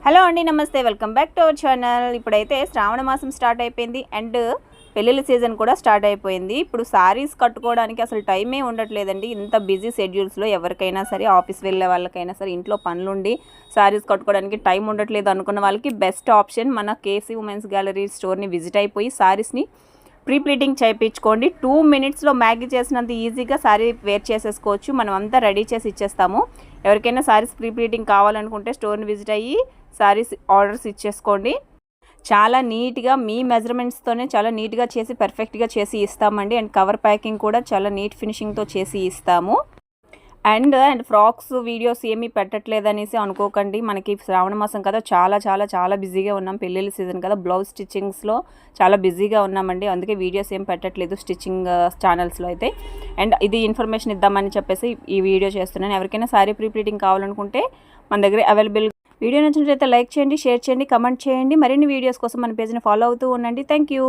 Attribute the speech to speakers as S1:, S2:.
S1: Hello అండి, నమస్తే. Welcome back to our channel. ఇప్పుడైతే శ్రావణ మాసం స్టార్ట్ అయిపోయింది అండ్ పెళ్ళిళ్ళ సీజన్ కూడా స్టార్ట్ అయిపోయింది. ఇప్పుడు సారీస్ కట్టుకోవడానికి అసలు టైమే ఉండట్లేదండి. ఇంత బిజీ షెడ్యూల్స్లో ఎవరికైనా సరే, ఆఫీస్ వెళ్ళే వాళ్ళకైనా సరే, ఇంట్లో పనులుండి సారీస్ కట్టుకోవడానికి టైం ఉండట్లేదు అనుకున్న వాళ్ళకి బెస్ట్ ఆప్షన్ మన కేసీ ఉమెన్స్ గ్యాలరీ స్టోర్ని విజిట్ అయిపోయి సారీస్ని ప్రీ ప్లీటింగ్ చేయించుకోండి. 2 minutesలో మ్యాగీ చేసినంత ఈజీగా సారీ వేర్ చేసేసుకోవచ్చు. మనం అంతా రెడీ చేసి ఇచ్చేస్తాము. ఎవరికైనా సారీస్ ప్రీ ప్లీటింగ్ కావాలనుకుంటే స్టోర్ని విజిట్ అయ్యి సారీస్ ఆర్డర్స్ ఇచ్చేసుకోండి. చాలా నీట్గా మీ మెజర్మెంట్స్తోనే చాలా నీట్గా చేసి పర్ఫెక్ట్గా చేసి ఇస్తామండి. అండ్ కవర్ ప్యాకింగ్ కూడా చాలా నీట్ ఫినిషింగ్తో చేసి ఇస్తాము. అండ్ ఫ్రాక్స్ వీడియోస్ ఏమీ పెట్టట్లేదనేసి అనుకోకండి. మనకి శ్రావణ మాసం కదా, చాలా బిజీగా ఉన్నాం. పెళ్ళిళ్ళ సీజన్ కదా, బ్లౌజ్ స్టిచ్చింగ్స్లో చాలా బిజీగా ఉన్నామండి. అందుకే వీడియోస్ ఏం పెట్టట్లేదు స్టిచ్చింగ్ ఛానల్స్లో అయితే. అండ్ ఇది ఇన్ఫర్మేషన్ ఇద్దామని చెప్పేసి ఈ వీడియో చేస్తున్నాను. ఎవరికైనా సారీ ప్రీ ప్లీటింగ్ కావాలనుకుంటే మన దగ్గర అవైలబుల్. వీడియో నచ్చినట్లయితే లైక్ చేయండి, షేర్ చేయండి, కమెంట్ చేయండి. మరిన్ని వీడియోస్ కోసం మన పేజ్ని ఫాలో అవుతూ ఉండండి. Thank you.